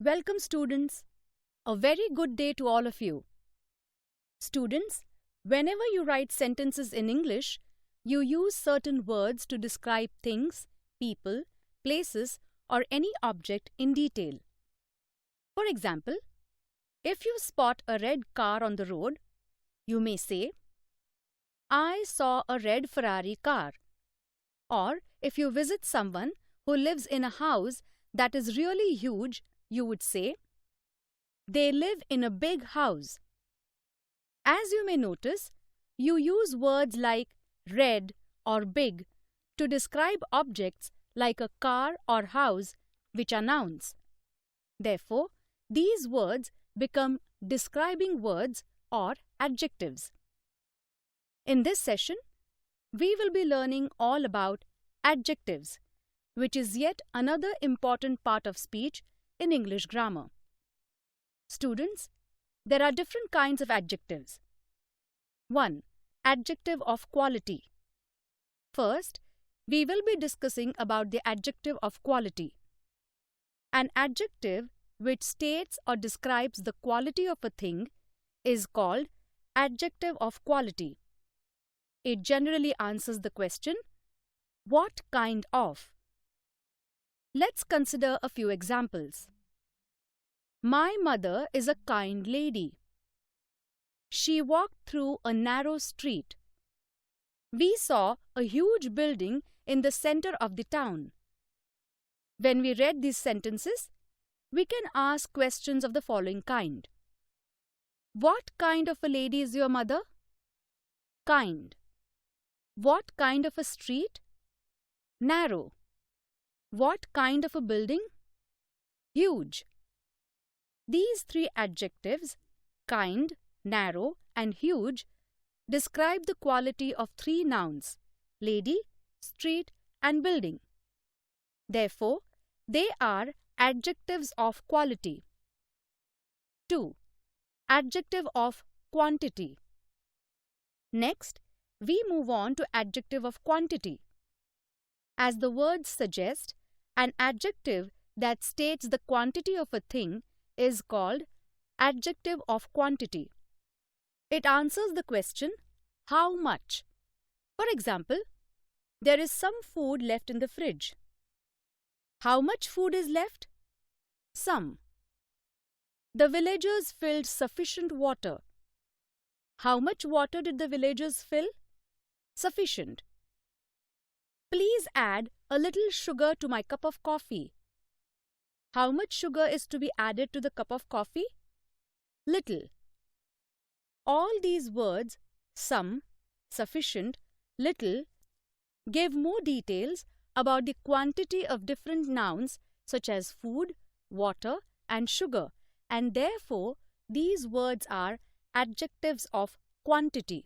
Welcome students. A very good day to all of you. Students, whenever you write sentences in English, you use certain words to describe things, people, places, or any object in detail. For example, if you spot a red car on the road, you may say, I saw a red Ferrari car. Or if you visit someone who lives in a house that is really huge, you would say, they live in a big house. As you may notice, you use words like red or big to describe objects like a car or house, which are nouns. Therefore, these words become describing words or adjectives. In this session, we will be learning all about adjectives, which is yet another important part of speech in English grammar. Students, there are different kinds of adjectives. 1. Adjective of quality. First, we will be discussing about the adjective of quality. An adjective which states or describes the quality of a thing is called adjective of quality. It generally answers the question, what kind of? Let's consider a few examples. My mother is a kind lady. She walked through a narrow street. We saw a huge building in the center of the town. When we read these sentences, we can ask questions of the following kind. What kind of a lady is your mother? Kind. What kind of a street? Narrow. What kind of a building? Huge. These three adjectives, kind, narrow, and huge, describe the quality of three nouns, lady, street, and building. Therefore, they are adjectives of quality. 2. Adjective of quantity. Next, we move on to adjective of quantity. As the words suggest, an adjective that states the quantity of a thing is called adjective of quantity. It answers the question, how much? For example, there is some food left in the fridge. How much food is left? Some. The villagers filled sufficient water. How much water did the villagers fill? Sufficient. Please add a little sugar to my cup of coffee. How much sugar is to be added to the cup of coffee? Little. All these words, some, sufficient, little, give more details about the quantity of different nouns such as food, water, and sugar, and therefore these words are adjectives of quantity.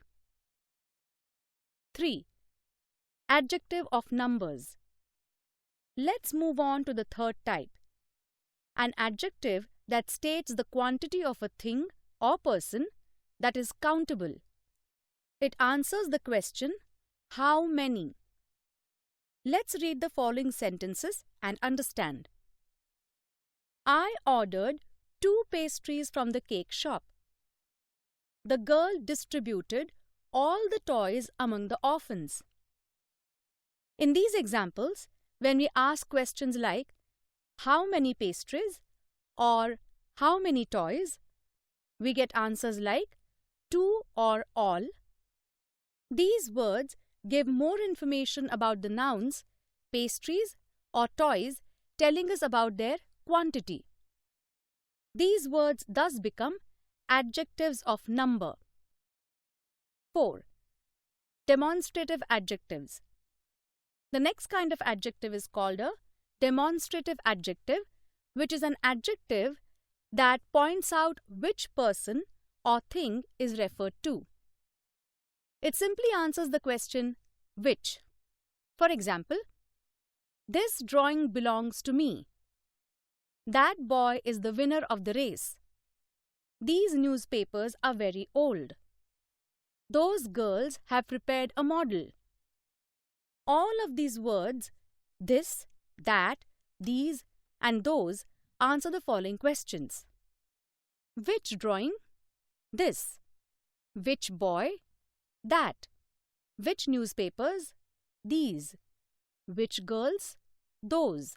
3. Adjective of numbers. Let's move on to the third type. An adjective that states the quantity of a thing or person that is countable. It answers the question, how many? Let's read the following sentences and understand. I ordered 2 pastries from the cake shop. The girl distributed all the toys among the orphans. In these examples, when we ask questions like, how many pastries or how many toys, we get answers like 2 or all. These words give more information about the nouns, pastries or toys, telling us about their quantity. These words thus become adjectives of number. 4. Demonstrative adjectives. The next kind of adjective is called a demonstrative adjective, which is an adjective that points out which person or thing is referred to. It simply answers the question, which. For example, this drawing belongs to me. That boy is the winner of the race. These newspapers are very old. Those girls have prepared a model. All of these words, this, that, these, and those, answer the following questions. Which drawing? This. Which boy? That. Which newspapers? These. Which girls? Those.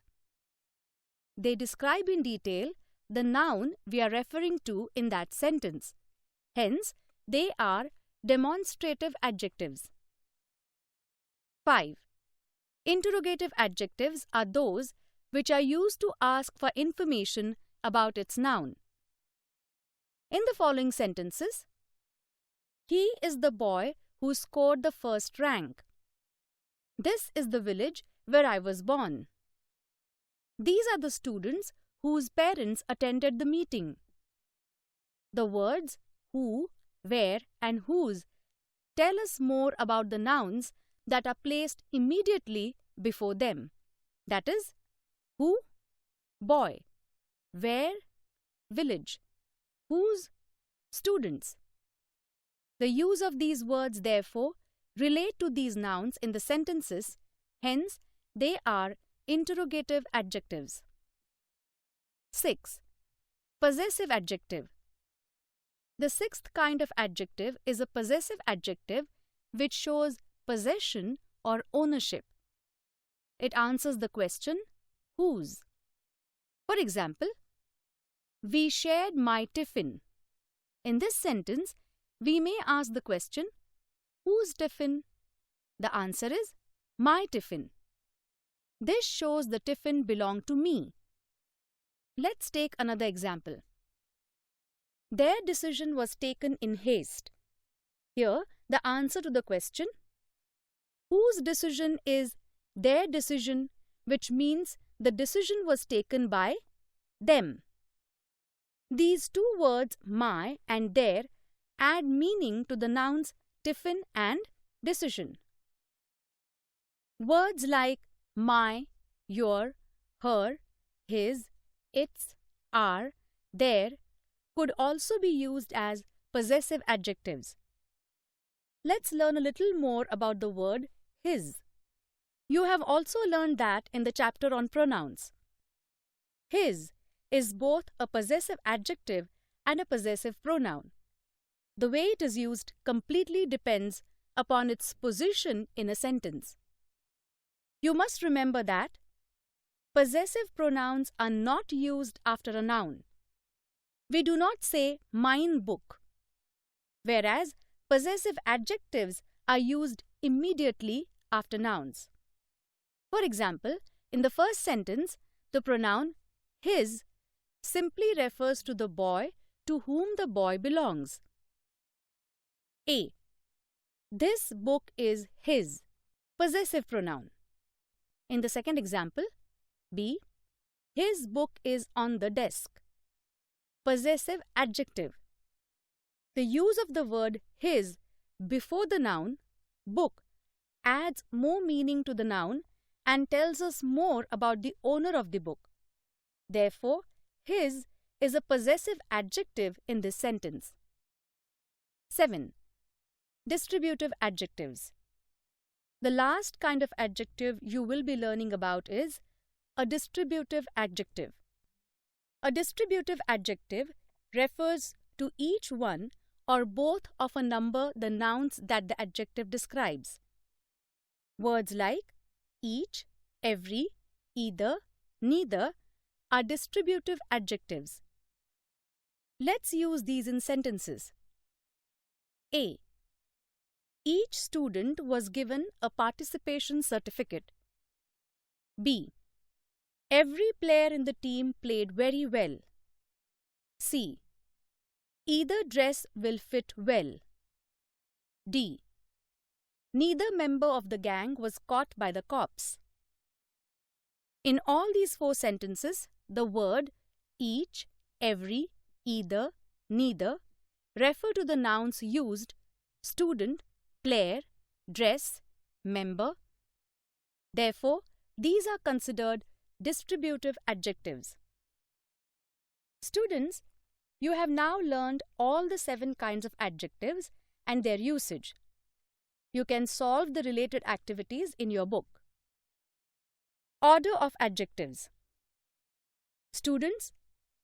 They describe in detail the noun we are referring to in that sentence. Hence, they are demonstrative adjectives. 5. Interrogative adjectives are those which are used to ask for information about its noun. In the following sentences, he is the boy who scored the first rank. This is the village where I was born. These are the students whose parents attended the meeting. The words who, where, and whose tell us more about the nouns that are placed immediately before them. That is, who, boy, where, village, whose, students. The use of these words, therefore, relate to these nouns in the sentences, hence, they are interrogative adjectives. 6. Possessive adjective. The sixth kind of adjective is a possessive adjective which shows possession or ownership. It answers the question, whose. For example, we shared my tiffin. In this sentence, we may ask the question, whose tiffin? The answer is, my tiffin. This shows the tiffin belonged to me. Let's take another example. Their decision was taken in haste. Here, the answer to the question, whose decision, is their decision, which means the decision was taken by them. These two words, my and their, add meaning to the nouns tiffin and decision. Words like my, your, her, his, its, our, their could also be used as possessive adjectives. Let's learn a little more about the word his. You have also learned that in the chapter on pronouns. His is both a possessive adjective and a possessive pronoun. The way it is used completely depends upon its position in a sentence. You must remember that possessive pronouns are not used after a noun. We do not say mine book, whereas possessive adjectives are used immediately after nouns. For example, in the first sentence, the pronoun his simply refers to the boy to whom the boy belongs. A. This book is his, possessive pronoun. In the second example, B. His book is on the desk, possessive adjective. The use of the word his before the noun book adds more meaning to the noun and tells us more about the owner of the book. Therefore, his is a possessive adjective in this sentence. 7. Distributive adjectives. The last kind of adjective you will be learning about is a distributive adjective. A distributive adjective refers to each one or both of a number the nouns that the adjective describes. Words like each, every, either, neither are distributive adjectives. Let's use these in sentences. A. Each student was given a participation certificate. B. Every player in the team played very well. C. Either dress will fit well. D. Neither member of the gang was caught by the cops. In all these four sentences, the word each, every, either, neither refer to the nouns used student, player, dress, member. Therefore, these are considered distributive adjectives. Students, you have now learned all the 7 kinds of adjectives and their usage. You can solve the related activities in your book. Order of adjectives. Students,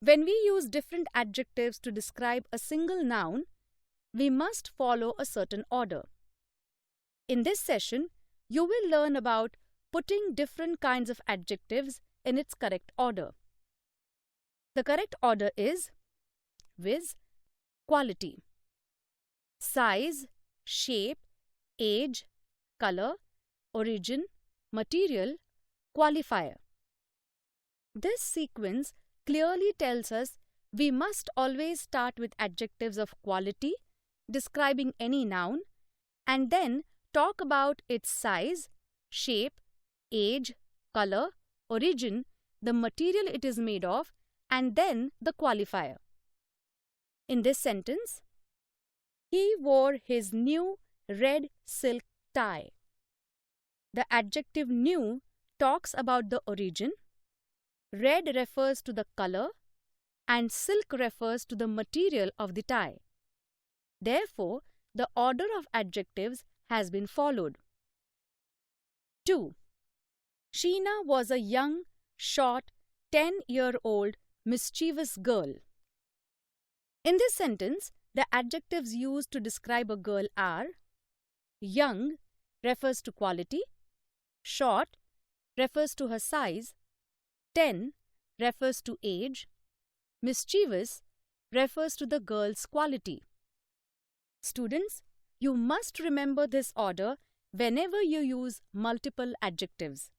when we use different adjectives to describe a single noun, we must follow a certain order. In this session, you will learn about putting different kinds of adjectives in its correct order. The correct order is viz. Quality, size, shape, age, color, origin, material, qualifier. This sequence clearly tells us we must always start with adjectives of quality, describing any noun, and then talk about its size, shape, age, color, origin, the material it is made of, and then the qualifier. In this sentence, he wore his new red silk tie. The adjective new talks about the origin, red refers to the color, and silk refers to the material of the tie. Therefore, the order of adjectives has been followed. 2. Sheena was a young, short, 10-year-old, mischievous girl. In this sentence, the adjectives used to describe a girl are young refers to quality, short refers to her size, 10 refers to age, mischievous refers to the girl's quality. Students, you must remember this order whenever you use multiple adjectives.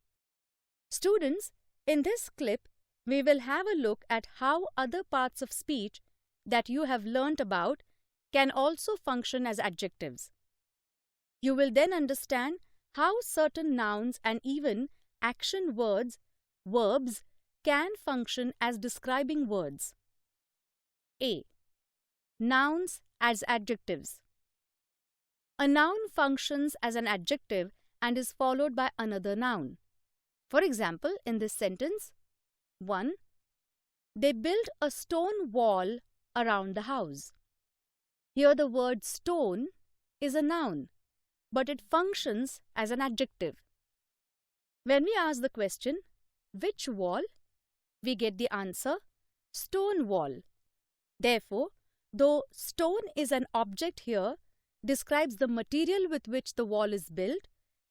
Students, in this clip, we will have a look at how other parts of speech that you have learnt about can also function as adjectives. You will then understand how certain nouns and even action words, verbs, can function as describing words. A. Nouns as adjectives. A noun functions as an adjective and is followed by another noun. For example, in this sentence, 1. They built a stone wall around the house. Here the word stone is a noun, but it functions as an adjective. When we ask the question, which wall? We get the answer, stone wall. Therefore, though stone is an object here, describes the material with which the wall is built,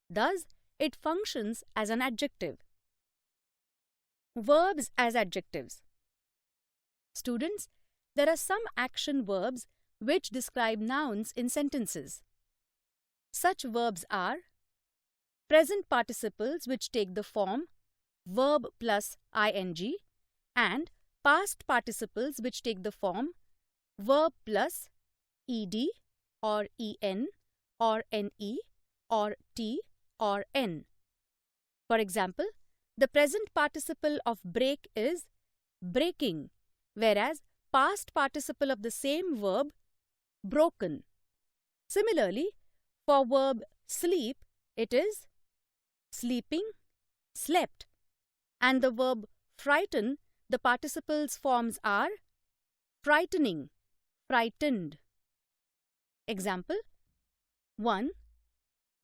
thus it functions as an adjective. Verbs as adjectives. Students, there are some action verbs which describe nouns in sentences. Such verbs are present participles which take the form verb plus ing and past participles which take the form verb plus ed or en or ne or t or n. For example, the present participle of break is breaking, whereas past participle of the same verb broken. Similarly, for verb sleep, it is sleeping, slept, and the verb frighten, the participles forms are frightening, frightened. Example 1.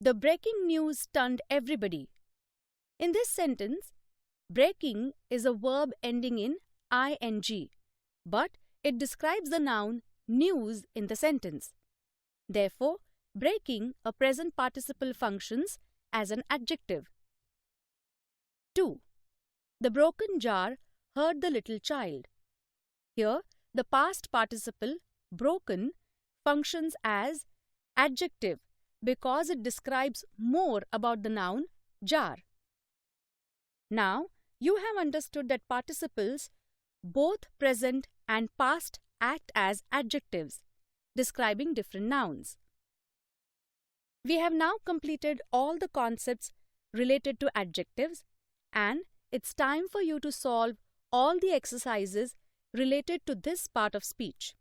The breaking news stunned everybody. In this sentence, breaking is a verb ending in ing, but it describes the noun news in the sentence. Therefore, breaking, a present participle, functions as an adjective. 2. The broken jar hurt the little child. Here, the past participle, broken, functions as adjective because it describes more about the noun jar. Now, you have understood that participles, both present and past, act as adjectives, describing different nouns. We have now completed all the concepts related to adjectives, and it's time for you to solve all the exercises related to this part of speech.